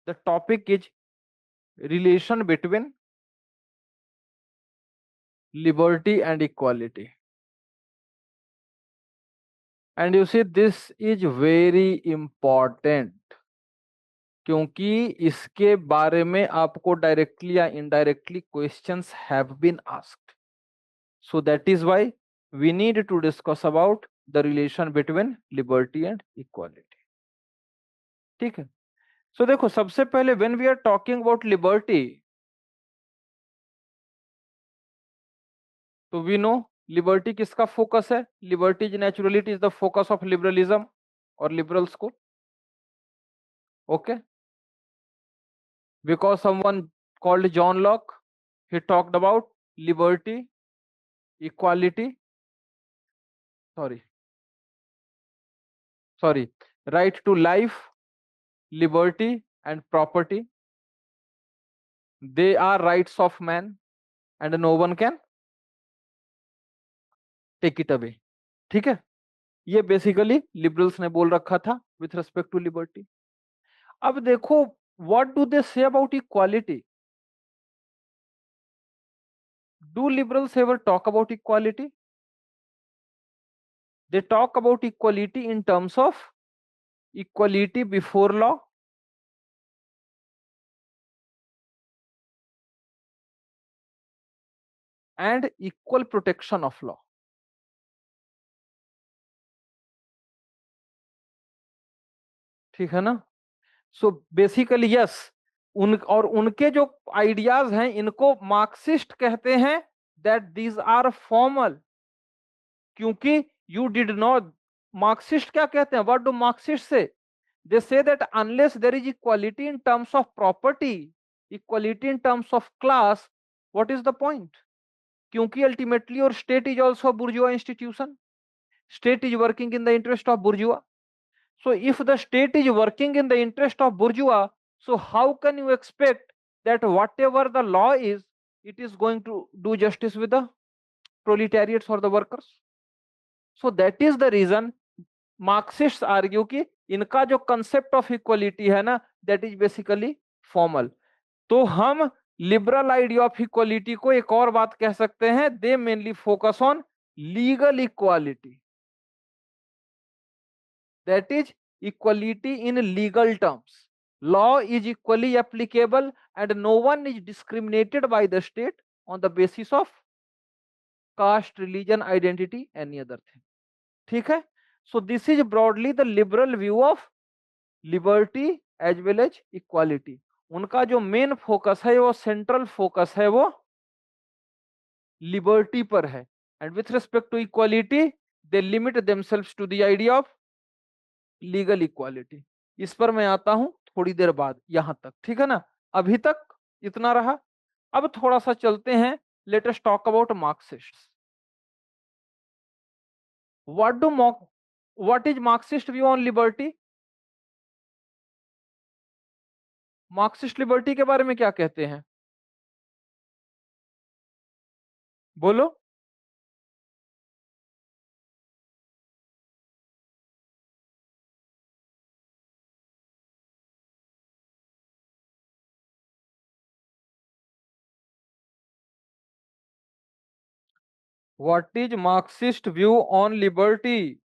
The topic is relation between liberty and equality. And you see, this is very important, क्योंकि इसके बारे में आपको डायरेक्टली या indirectly questions have been asked. So that is why we need to discuss about the relation between liberty and equality. ठीक है. So देखो, सबसे पहले when we are talking about liberty, तो वी नो लिबर्टी किसका फोकस है? Liberty is naturally is the focus of liberalism और लिबरल्स को. Okay. Because someone called John Locke, he talked about liberty, equality, sorry, right to life, liberty and property. They are rights of man and no one can take it away. ठीक है. ये basically liberals ने बोल रखा था with respect to liberty. अब देखो, what do they say about equality? Do liberals ever talk about equality? They talk about equality in terms of equality before law, and equal protection of law. ठीक है ना. So basically yes, उनके जो ideas हैं इनको Marxist कहते हैं, that these are formal. क्योंकि यू डिड नॉट, मार्क्सिस्ट क्या कहते हैं? What do Marxist say? They say that unless there is equality in terms of property, equality in terms of class, what is the point? क्योंकि ultimately और state is also bourgeois institution. State is working in the interest of bourgeois. So if the state is working in the interest of bourgeois, so how can you expect that whatever the law is, it is going to do justice with the proletariats or the workers? So that is the reason Marxists argue कि इनका जो concept of equality है ना, that is basically formal. तो हम liberal idea of equality को एक और बात कह सकते हैं, they mainly focus on legal equality. That is equality in legal terms. Law is equally applicable and no one is discriminated by the state on the basis of caste, religion, identity, any other thing. ठीक है. So this is broadly the liberal view of liberty as well as equality. उनका जो main focus है, वो central focus है, वो liberty पर है. And with respect to equality they limit themselves to the idea of legal equality. इस पर मैं आता हूं थोड़ी देर बाद. यहां तक ठीक है ना. अभी तक इतना रहा. अब थोड़ा सा चलते हैं. Let us talk about Marxists. What is Marxist view on liberty? Marxist liberty के बारे में क्या कहते हैं? बोलो. What is Marxist view on liberty?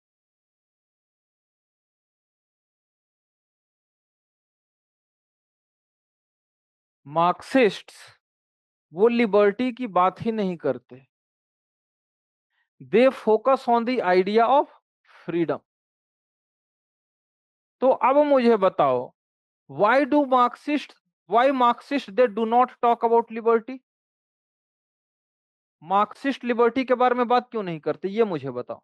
Marxists वो लिबर्टी की बात ही नहीं करते. They focus on the idea of freedom. तो अब मुझे बताओ, why do Marxists, why Marxists they do not talk about liberty? Marxist liberty के बारे में बात क्यों नहीं करते, ये मुझे बताओ.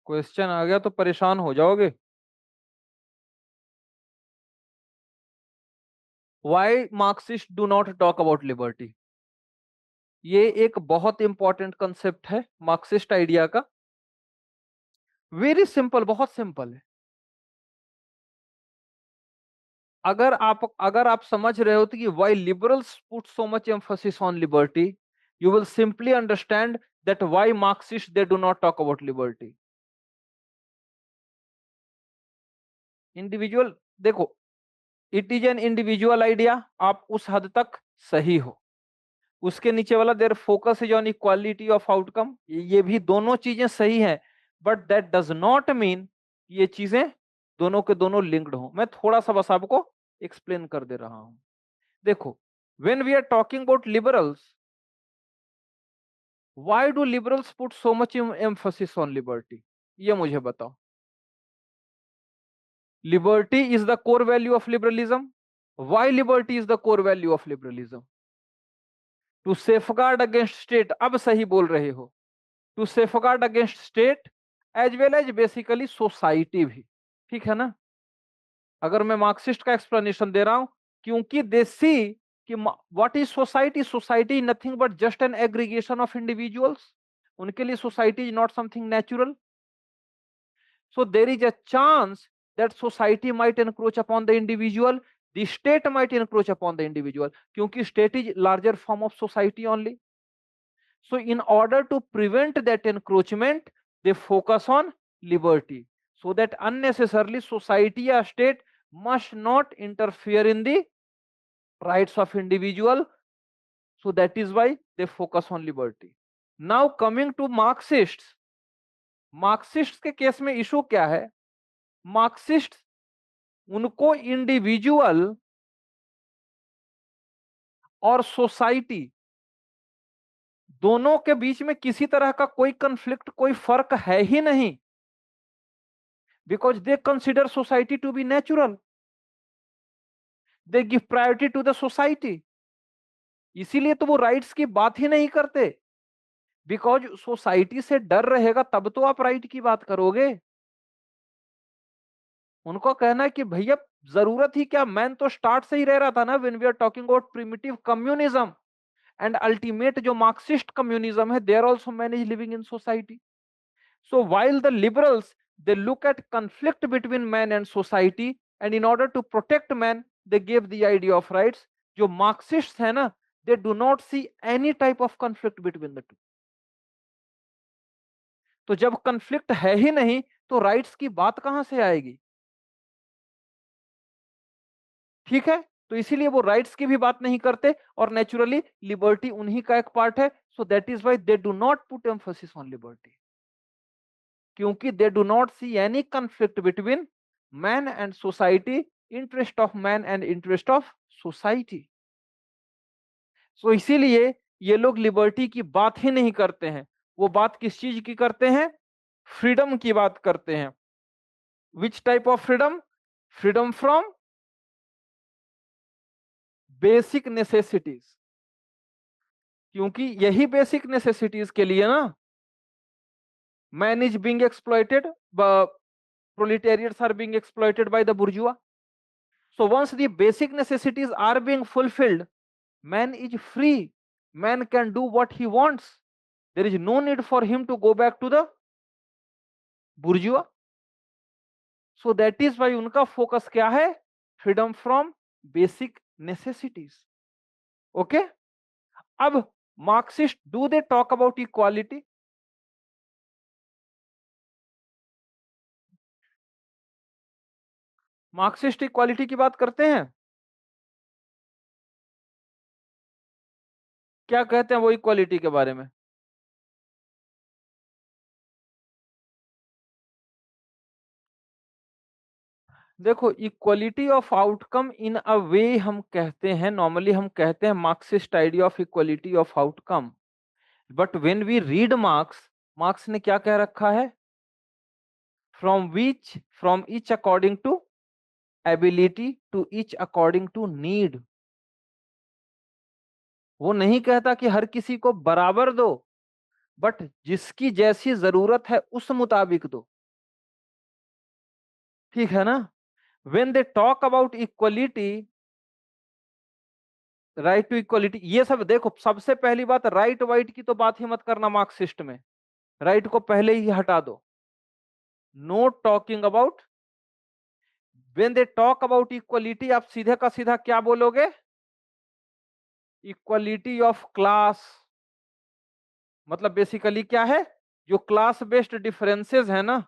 क्वेश्चन आ गया तो परेशान हो जाओगे. Why Marxist do not talk about liberty? ये एक बहुत इंपॉर्टेंट कंसेप्ट है मार्क्सिस्ट आइडिया का. वेरी सिंपल, बहुत सिंपल है. अगर आप समझ रहे हो तो कि why liberals put so much emphasis on liberty, you will simply understand that why Marxists they do not talk about liberty. Individual, देखो, it is an individual idea, आप उस हद तक सही हो। उसके नीचे वाला their focus is on equality of outcome, ये भी दोनों चीजें सही हैं, but that does not mean ये चीजें दोनों के दोनों लिंक्ड हो। मैं थोड़ा सा बस आपको एक्सप्लेन कर दे रहा हूं। देखो, when we are talking about liberals, why do liberals put so much emphasis on liberty? ये मुझे बताओ। Liberty is the core value of liberalism. Why liberty is the core value of liberalism? To safeguard against state, अब सही बोल रहे हो, to safeguard against state as well as basically society भी। ठीक है ना? अगर मैं मार्क्सिस्ट का एक्सप्लेनेशन दे रहा हूं, क्योंकि दे सी कि what is society, society nothing but just an aggregation of individuals. उनके लिए society is not something natural, so there is a chance that society might encroach upon the individual, the state might encroach upon the individual, क्योंकि state is larger form of society only. So in order to prevent that encroachment, they focus on liberty, so that unnecessarily society or state must not interfere in the rights of individual. So that is why they focus on liberty. Now coming to Marxists, Marxist के case में issue क्या है? Marxist, उनको individual और society दोनों के बीच में किसी तरह का कोई कंफ्लिक्ट, कोई फर्क है ही नहीं, because they consider society to be natural, they give priority to the society. इसीलिए तो वो राइट्स की बात ही नहीं करते, बिकॉज सोसाइटी से डर रहेगा तब तो आप राइट की बात करोगे। उनको कहना है कि भैया जरूरत ही क्या, मैन तो स्टार्ट से ही रह रहा था ना, when we are talking about primitive communism and ultimate जो मार्क्सिस्ट कम्युनिज्म है, they are also man is living in society. So while the liberals they look at conflict between man and society, and in order to protect man they gave the idea of rights. जो Marxists है ना, they do not see any type of conflict between the two. तो जब conflict है ही नहीं तो rights की बात कहां से आएगी? ठीक है, तो इसीलिए वो राइट्स की भी बात नहीं करते, और नेचुरली लिबर्टी उन्हीं का एक पार्ट है। So that is why they do not put emphasis on liberty, क्योंकि they do not see any conflict between man and society, interest of man and interest of society. So इसीलिए ये लोग liberty की बात ही नहीं करते हैं। वो बात किस चीज की करते हैं? फ्रीडम की बात करते हैं। Which type of freedom? Freedom from basic necessities, क्योंकि यही बेसिक नेसेसिटीज के लिए ना man is being exploited, proletariats are being exploited by the bourgeois. So once the basic necessities are being fulfilled, man is free. Man can do what he wants. There is no need for him to go back to the bourgeois. So that is why उनका focus क्या है? Freedom from basic necessities. Okay, अब Marxist do they talk about equality? Marxist equality की बात करते हैं? क्या कहते हैं वो इक्वालिटी के बारे में? देखो, equality of outcome in a way हम कहते हैं, नॉर्मली हम कहते हैं Marxist idea of equality of outcome, but when we read Marx, Marx ने क्या कह रखा है? From each according to ability to each according to need. वो नहीं कहता कि हर किसी को बराबर दो, बट जिसकी जैसी जरूरत है उस मुताबिक दो। ठीक है ना? When they talk about equality, right to equality, ये सब देखो, सबसे पहली बात राइट वाइट की तो बात ही मत करना मार्क्सिस्ट में, राइट को पहले ही हटा दो। Know talking about when they talk about equality, आप सीधे का सीधा क्या बोलोगे? Equality of class. मतलब बेसिकली क्या है? जो क्लास बेस्ड डिफरेंसेस है ना,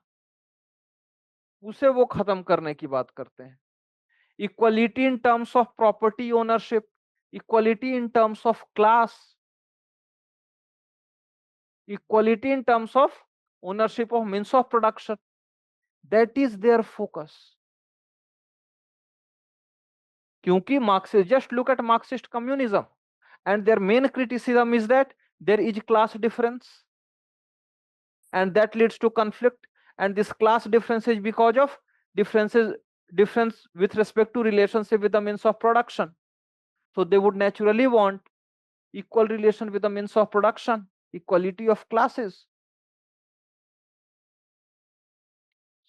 उसे वो खत्म करने की बात करते हैं। Equality in terms of property ownership, equality in terms of class, equality in terms of ownership of means of production, that is their focus. क्योंकि Marxist, just look at Marxist communism, and their main criticism is that there is class difference and that leads to conflict, and this class difference is because of difference with respect to relationship with the means of production. So they would naturally want equal relation with the means of production, equality of classes,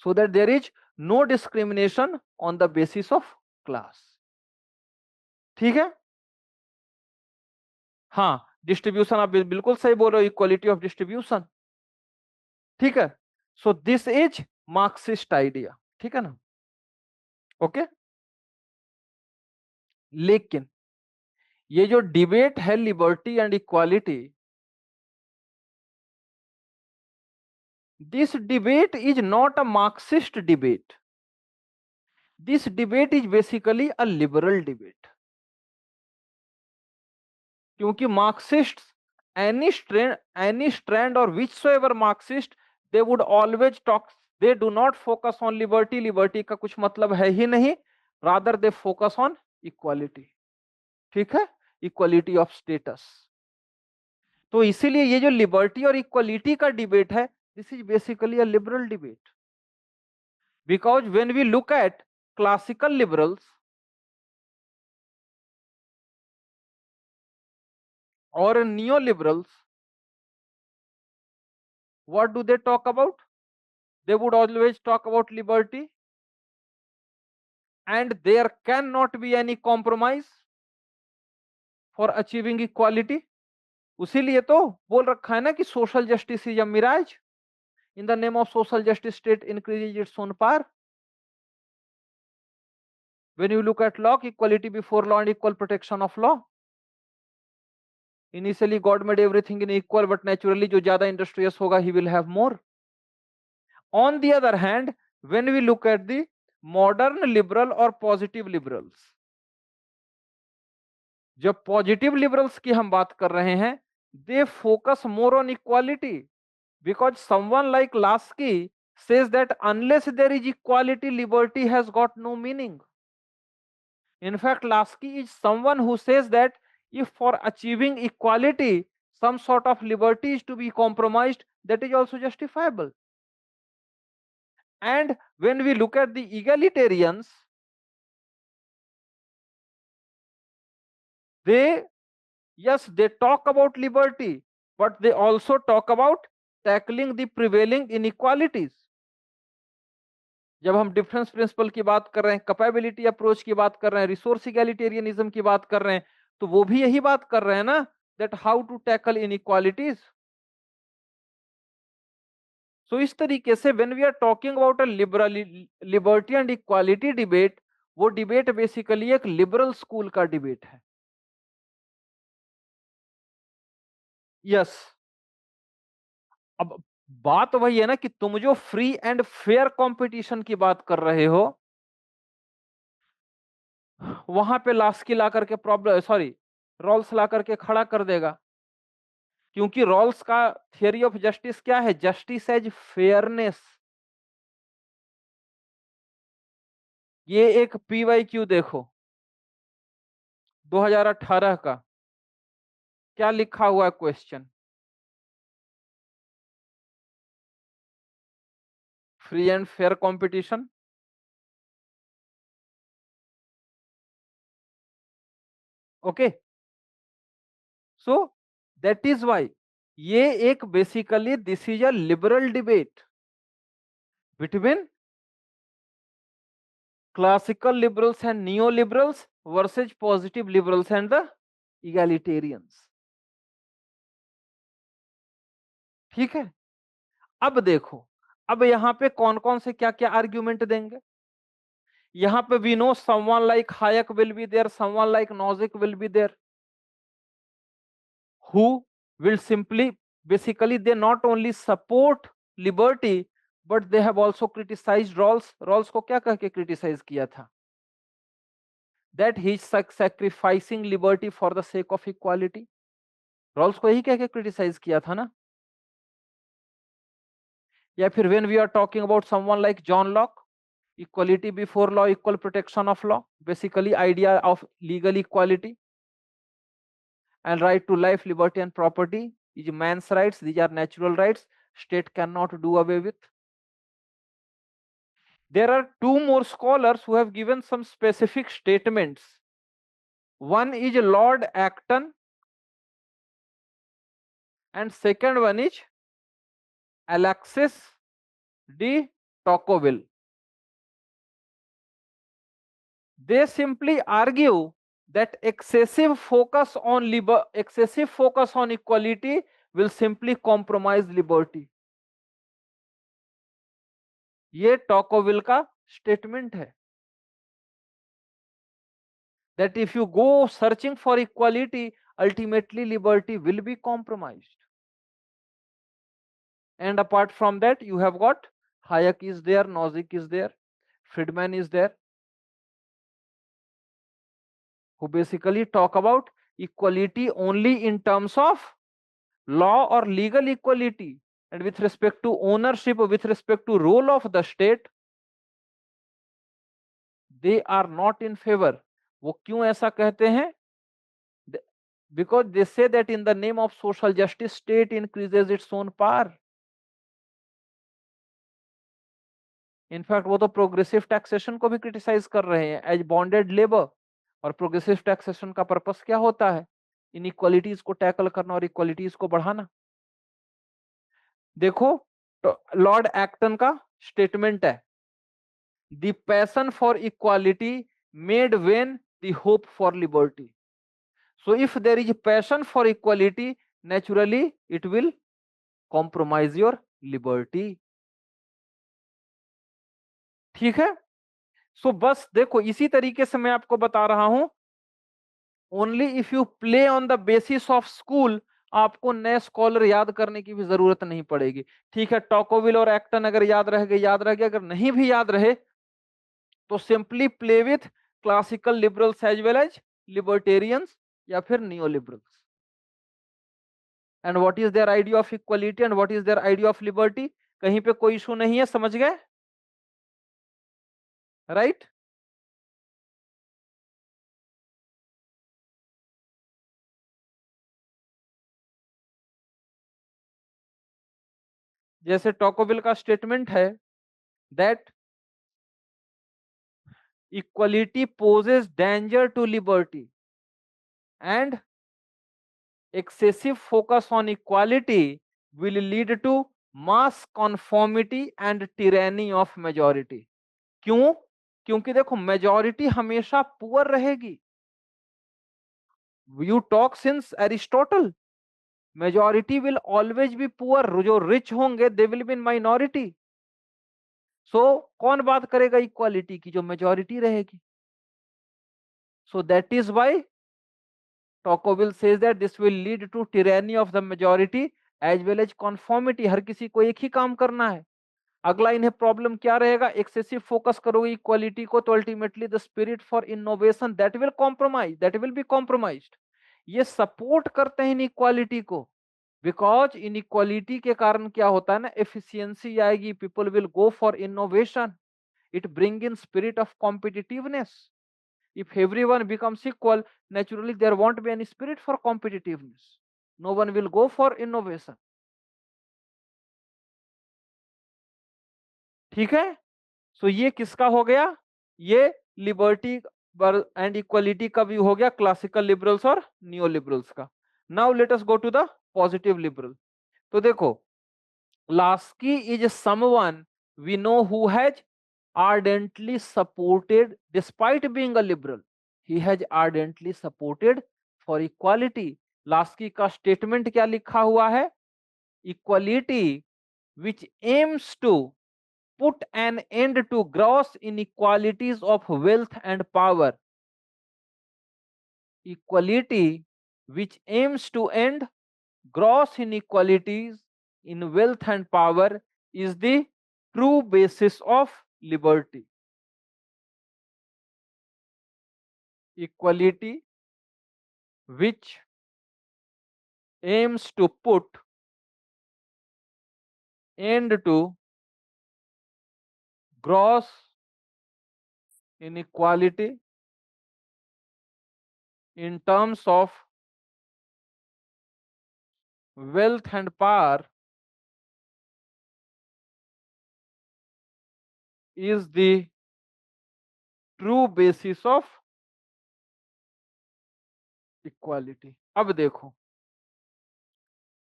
so that there is no discrimination on the basis of class. ठीक है? हाँ, distribution आप बिल्कुल सही बोल रहे हो, equality of distribution. ठीक है? So this is Marxist idea. ठीक है ना? ओके। लेकिन ये जो डिबेट है liberty and equality, this debate is not a Marxist debate. This debate is basically a liberal debate. क्योंकि Marxists, any strand or whichsoever Marxist, they would always talk, they do not focus on liberty, liberty का कुछ मतलब है ही नहीं, rather they focus on equality. ठीक है? Equality of status. तो इसीलिए ये जो लिबर्टी और इक्वालिटी का डिबेट है, this is basically a liberal debate, because when we look at classical liberals or neoliberals, what do they talk about? They would always talk about liberty, and there cannot be any compromise for achieving equality. उसीलिए तो बोल रखा है ना कि social justice is a mirage, in the name of social justice state increases its own power. when you look at law, equality before law and equal protection of law, initially God made everything in equal, but naturally जो ज्यादा industrious होगा he will have more. On the other hand, when we look at the modern liberal or positive liberals, जब positive liberals की हम बात कर रहे हैं, they focus more on equality, because someone like Laski says that unless there is equality, liberty has got no meaning. In fact, Lasky is someone who says that if for achieving equality some sort of liberty is to be compromised, that is also justifiable. And when we look at the egalitarians, they, yes, they talk about liberty, but they also talk about tackling the prevailing inequalities. जब हम difference principle की बात कर रहे हैं, capability approach की बात कर रहे हैं, रिसोर्स इगैलिटेरियनिज्म की बात कर रहे हैं, तो वो भी यही बात कर रहे हैं ना, that how to tackle inequalities. So इस तरीके से when we are talking about a liberty and equality debate, वो डिबेट बेसिकली एक लिबरल स्कूल का डिबेट है। यस। अब बात वही है ना कि तुम जो फ्री एंड फेयर कंपटीशन की बात कर रहे हो, वहां पे लास्की ला करके प्रॉब्लम, सॉरी, रॉल्स ला करके खड़ा कर देगा। क्योंकि रॉल्स का थियरी ऑफ जस्टिस क्या है? Justice as fairness. ये एक पीवाईक्यू देखो 2018 का, क्या लिखा हुआ है question? Free and fair competition. Okay, so that is why ये एक basically this is a liberal debate between classical liberals and neoliberals versus positive liberals and the egalitarians। ठीक है? अब देखो, अब यहां पे कौन कौन से क्या क्या आर्ग्यूमेंट देंगे। यहाँ पे we know someone like Hayek will be there, someone like Nozick will be there, who will simply, basically they not only support liberty but they have also criticized Rawls. Rawls को क्या कह के criticize किया था? That he is sacrificing liberty for the sake of equality. Rawls को यही कह के criticize किया था ना? या फिर when we are talking about someone like John Locke, equality before law, equal protection of law, basically idea of legal equality, and right to life, liberty and property is man's rights. These are natural rights, state cannot do away with. There are two more scholars who have given some specific statements. One is Lord Acton and second one is Alexis de Tocqueville. They simply argue that excessive focus on equality will simply compromise liberty. ये टॉकोविल का statement है, that if you go searching for equality, ultimately liberty will be compromised. And apart from that, you have got Hayek is there, Nozick is there, Friedman is there, who basically talk about equality only in terms of law or legal equality, and with respect to ownership, with respect to role of the state, they are not in favor. वो क्यों ऐसा कहते हैं? Because they say that in the name of social justice, state increases its own power. In fact वो तो progressive taxation को भी criticise कर रहे हैं एज बॉन्डेड लेबर। और प्रोग्रेसिव टैक्सेशन का पर्पस क्या होता है? इनइक्वालिटीज को टैकल करना और इक्वालिटीज को बढ़ाना। देखो लॉर्ड एक्टन का स्टेटमेंट है, the passion for equality made vain the hope for liberty. So if there is passion for equality, naturally it will compromise your liberty. ठीक है, सो बस देखो इसी तरीके से मैं आपको बता रहा हूं, only if you play on the basis of school, आपको नए स्कॉलर याद करने की भी जरूरत नहीं पड़ेगी। ठीक है, टॉकोविल और एक्टन अगर याद रह गए याद रह गए, अगर नहीं भी याद रहे तो simply play with classical liberals as well as libertarians या फिर neo liberals. And what is their idea of equality and what is their idea of liberty, कहीं पे कोई इशू नहीं है, समझ गए? राइट जैसे टॉकोविल का स्टेटमेंट है that equality poses danger to liberty and excessive focus on equality will lead to mass conformity and tyranny of majority। क्यों? क्योंकि देखो मेजॉरिटी हमेशा पुअर रहेगी। You talk since Aristotle, majority will always be poor, जो rich होंगे they will be in minority. So कौन बात करेगा इक्वालिटी की? जो मेजॉरिटी रहेगी। So that is why Tocqueville says that this will lead to tyranny of the majority as well as conformity। हर किसी को एक ही काम करना है। अगला इन्हें प्रॉब्लम क्या रहेगा? एक्सेसिव फोकस करोगे इक्वालिटी को तो ultimately the spirit for innovation that will compromise, that will be compromised. ये सपोर्ट करते हैं इनइक्वालिटी को, बिकॉज इनइक्वालिटी के कारण क्या होता है ना, एफिशिएंसी आएगी, people will go for innovation, it bring in spirit of competitiveness. If everyone becomes equal, naturally there won't be any spirit for competitiveness. No one will go for innovation. ठीक है, सो ये किसका हो गया? ये लिबर्टी एंड इक्वलिटी का view हो गया क्लासिकल लिबरल्स और नियो लिबरल्स का। Now let us go to the positive liberal. तो देखो Laski is someone we know who has ardently supported, despite being a liberal, he has ardently supported for equality। Laski का statement क्या लिखा हुआ है? Equality which aims to put an end to gross inequalities of wealth and power. Equality which aims to end gross inequalities in wealth and power is the true basis of liberty. Equality which aims to put end to gross inequality in terms of wealth and power is the true basis of equality. अब देखो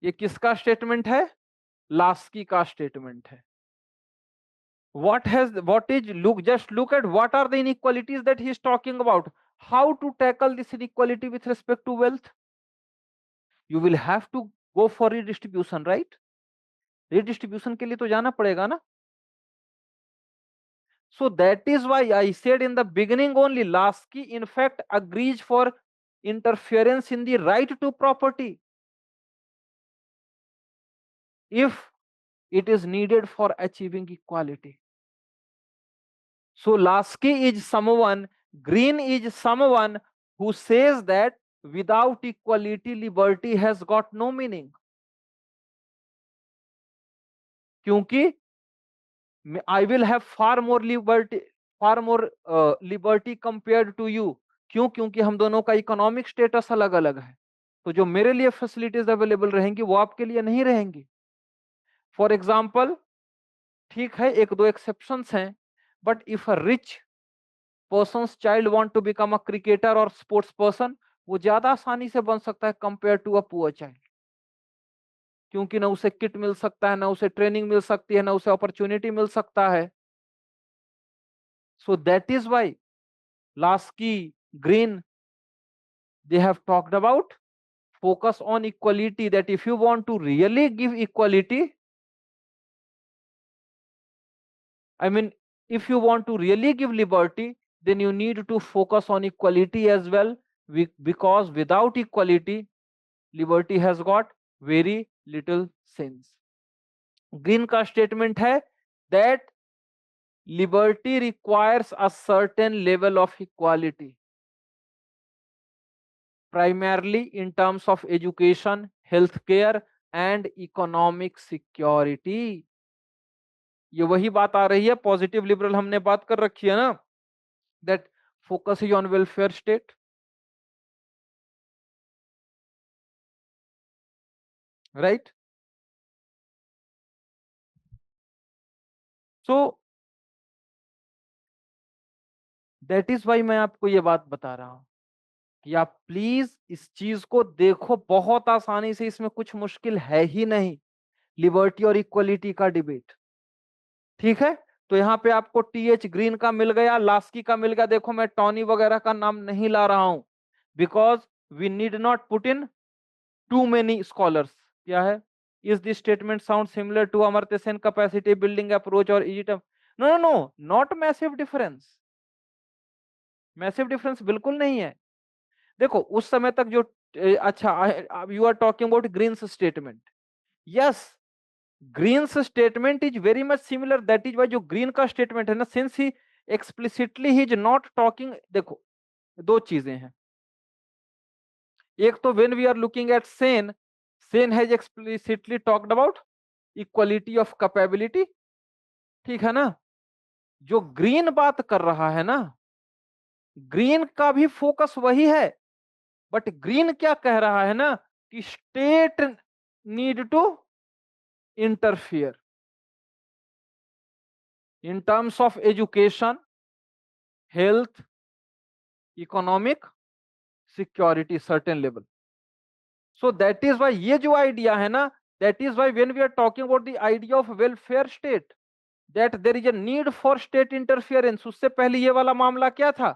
ये किसका statement है? Laski का statement है। Just look at what are the inequalities that he is talking about. How to tackle this inequality with respect to wealth? You will have to go for redistribution, right? Redistribution के लिए तो जाना पड़ेगा ना? So that is why I said in the beginning only, Lasky in fact agrees for interference in the right to property if it is needed for achieving equality. So Lasky is someone, Green is someone who says that without equality, liberty has got no meaning. क्योंकि I will have far more liberty compared to you. क्यों? क्योंकि हम दोनों का economic status अलग अलग है, तो जो मेरे लिए फैसिलिटीज अवेलेबल रहेंगी वो आपके लिए नहीं रहेंगी। फॉर एग्जाम्पल, ठीक है एक दो एक्सेप्शंस हैं, but if a rich persons child want to become a cricketer और स्पोर्ट्स पर्सन, वो ज्यादा आसानी से बन सकता है compare to a poor child, क्योंकि ना उसे किट मिल सकता है, ना उसे ट्रेनिंग मिल सकती है, ना उसे अपॉर्चुनिटी मिल सकता है। So that is why Lasky, Green, they have talked about focus on equality, that if you want to really give equality, I mean, if you want to really give liberty, then you need to focus on equality as well, because without equality, liberty has got very little sense. Green का statement है that liberty requires a certain level of equality, primarily in terms of education, healthcare and economic security. ये वही बात आ रही है, positive liberal हमने बात कर रखी है ना, that focus is on welfare state, right? So that is why मैं आपको ये बात बता रहा हूं कि आप प्लीज इस चीज को देखो, बहुत आसानी से, इसमें कुछ मुश्किल है ही नहीं, लिबर्टी और इक्वलिटी का डिबेट। ठीक है, तो यहाँ पे आपको टीएच ग्रीन का मिल गया, लास्की का मिल गया। देखो मैं टॉनी वगैरह का नाम नहीं ला रहा हूं, because we need not put in too many scholars. क्या है? Is this statement sound similar to Amartya Sen capacity building approach और is it? No no no, not massive difference. Massive difference बिल्कुल नहीं है। देखो उस समय तक जो अच्छा, you are talking about Green's statement. Yes, Green's statement is very much similar, that is why जो ग्रीन का स्टेटमेंट है ना, सिंस ही एक्सप्लिसिटली ही इज नॉट टॉकिंग, देखो दो चीजें हैं। एक तो when we are looking at Sen, Sen has explicitly talked about equality of capability, ठीक है ना? जो ग्रीन बात कर रहा है ना, ग्रीन का भी फोकस वही है, बट ग्रीन क्या कह रहा है ना कि state need to interfere in terms of education, health, economic security, certain level. So that is why ये जो आइडिया है ना, that is why when we are talking about the idea of welfare state, that there is a need for state interference. उससे पहले ये वाला मामला क्या था?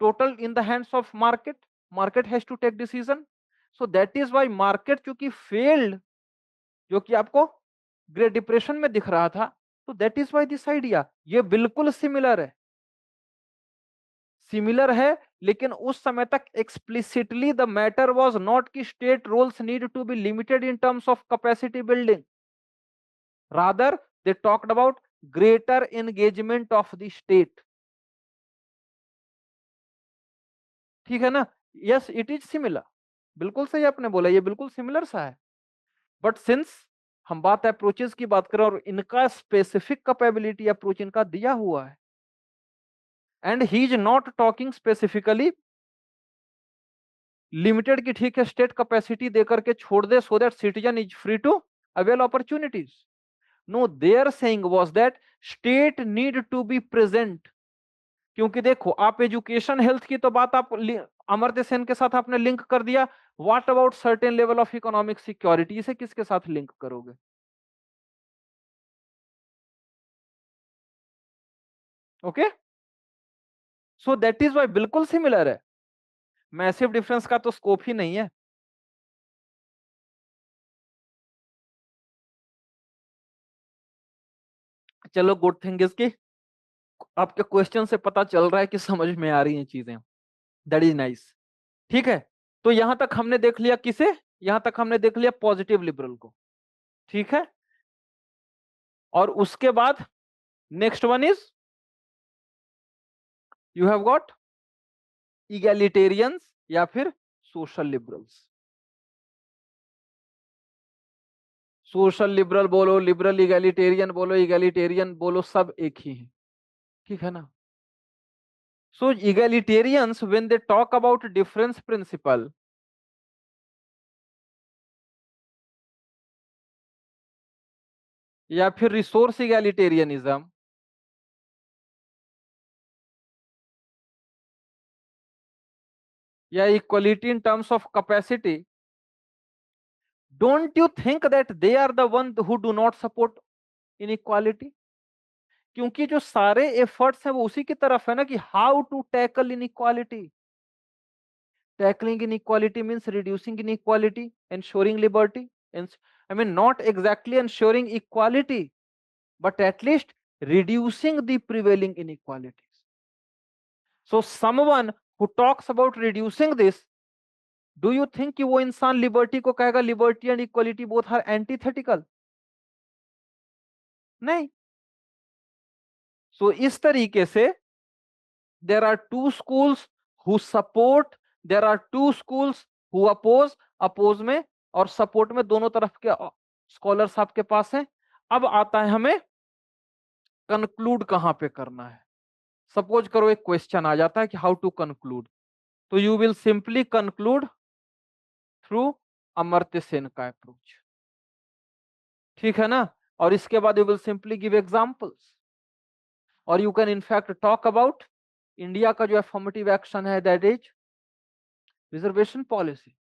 Total in the hands of market, market has to take decision. So that is why market चूंकि failed, जो कि आपको ग्रेट डिप्रेशन में दिख रहा था, तो that is why this idea, ये बिल्कुल सिमिलर है, सिमिलर है। लेकिन उस समय तक explicitly the matter was not कि state roles need to be limited in terms of capacity building, rather they talked about greater engagement of the state. ठीक है ना? यस इट इज सिमिलर, बिल्कुल सही आपने बोला, ये बिल्कुल सिमिलर सा है। बट सिंस हम बात अप्रोचेस की बात करें और इनका स्पेसिफिक कैपेबिलिटी अप्रोच इनका दिया हुआ है, and he is not talking specifically limited की ठीक है स्टेट कैपेसिटी देकर के छोड़ दे so that citizen is free to avail opportunities. No, their saying was that state need to be present. क्योंकि देखो आप एजुकेशन हेल्थ की तो बात आप अमर्त्य सेन के साथ आपने लिंक कर दिया, what about certain level of economic security, इसे किसके साथ लिंक करोगे? Okay, so that is why बिल्कुल सिमिलर है, मैसिव डिफरेंस का तो स्कोप ही नहीं है। चलो गुड थिंग इज कि आपके क्वेश्चन से पता चल रहा है कि समझ में आ रही हैं चीजें, दैट इज नाइस। ठीक है, तो यहां तक हमने देख लिया किसे, यहां तक हमने देख लिया पॉजिटिव लिबरल को। ठीक है, और उसके बाद next one is you have got egalitarians या फिर सोशल लिबरल्स। सोशल लिबरल बोलो, लिबरल इगैलिटेरियन बोलो, इगैलिटेरियन बोलो, सब एक ही है। ठीक है ना? So egalitarians when they talk about difference principle, या फिर रिसोर्स इगैलिटेरियनिज्म, या equality in terms of capacity, don't you think that they are the one who do not support inequality? क्योंकि जो सारे एफर्ट्स हैं वो उसी की तरफ है ना, कि how to tackle inequality. Tackling inequality means reducing inequality, ensuring liberty, I mean not exactly ensuring equality, but at least reducing the prevailing inequalities. So someone who talks about reducing this, do you think कि वो इंसान liberty को कहेगा liberty and equality both are antithetical? नहीं। So इस तरीके से there are two schools who support, there are two schools who oppose, oppose में और सपोर्ट में दोनों तरफ के स्कॉलर्स आपके पास हैं। अब आता है हमें कंक्लूड कहां पे करना है। सपोज करो एक क्वेश्चन आ जाता है कि हाउ टू कंक्लूड, तो you will simply conclude through Amartya Sen का अप्रोच। ठीक है ना? और इसके बाद you will simply give examples, और you can in fact talk about India का जो अफर्मेटिव एक्शन है that is reservation policy,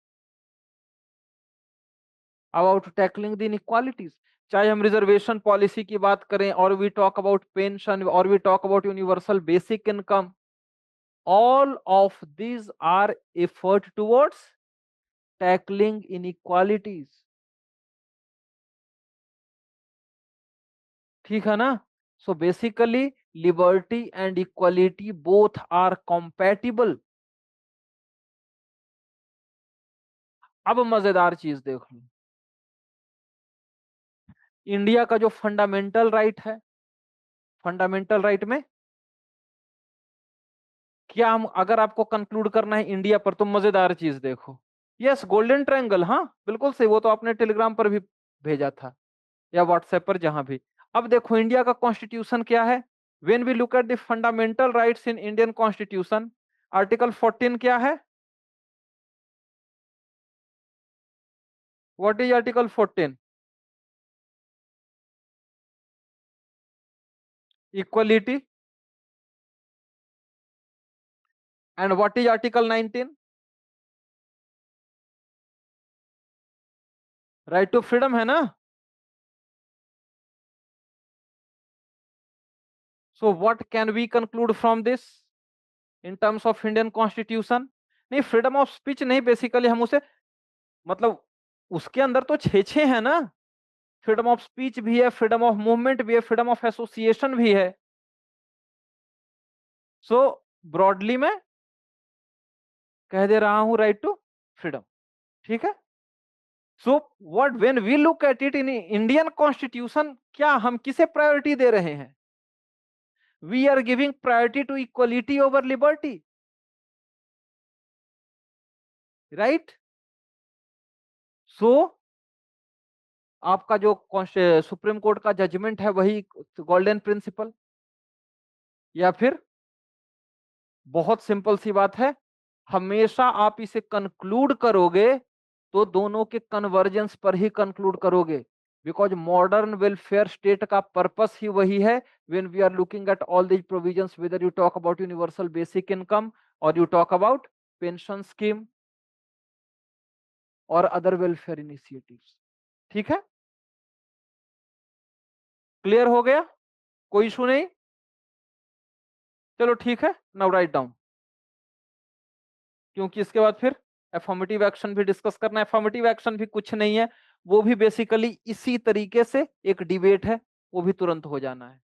about tackling the inequalities. चाहे हम रिजर्वेशन पॉलिसी की बात करें, और वी टॉक अबाउट पेंशन, और we talk about universal basic income, all of these are effort towards tackling inequalities। ठीक है ना? So basically liberty and equality both are compatible। अब मजेदार चीज देख लो, इंडिया का जो फंडामेंटल राइट है, फंडामेंटल राइट में क्या हम, अगर आपको कंक्लूड करना है इंडिया पर, तो मजेदार चीज देखो, यस गोल्डन ट्रायंगल, हाँ बिल्कुल सही, वो तो आपने टेलीग्राम पर भी भेजा था या व्हाट्सएप पर, जहां भी। अब देखो इंडिया का कॉन्स्टिट्यूशन क्या है, when we look at the fundamental rights in Indian constitution, article 14 क्या है? What is article 14? Equality. And what is article 19? Right to freedom, है ना? So what can we conclude from this in terms of Indian constitution? नहीं, freedom of speech नहीं, basically हम उसे, मतलब उसके अंदर तो छे छे है ना, फ्रीडम ऑफ स्पीच भी है, फ्रीडम ऑफ मूवमेंट भी है, फ्रीडम ऑफ एसोसिएशन भी है। सो ब्रॉडली मैं कह दे रहा हूं राइट टू फ्रीडम। ठीक है। So what when we look at it in Indian constitution, क्या हम किसे प्रायोरिटी दे रहे हैं? We are giving priority to equality over liberty, right? So आपका जो सुप्रीम कोर्ट का जजमेंट है वही गोल्डन प्रिंसिपल, या फिर बहुत सिंपल सी बात है, हमेशा आप इसे कंक्लूड करोगे तो दोनों के कन्वर्जेंस पर ही कंक्लूड करोगे, बिकॉज मॉडर्न वेलफेयर स्टेट का पर्पस ही वही है। When we are looking at all these provisions, whether you talk about universal basic income और you talk about pension scheme और अदर वेलफेयर इनिशिएटिव्स। ठीक है, क्लियर हो गया? कोई इशू नहीं? चलो ठीक है, नाउ राइट डाउन, क्योंकि इसके बाद फिर एफर्मेटिव एक्शन भी डिस्कस करना है। एफर्मेटिव एक्शन भी कुछ नहीं है, वो भी बेसिकली इसी तरीके से एक डिबेट है, वो भी तुरंत हो जाना है।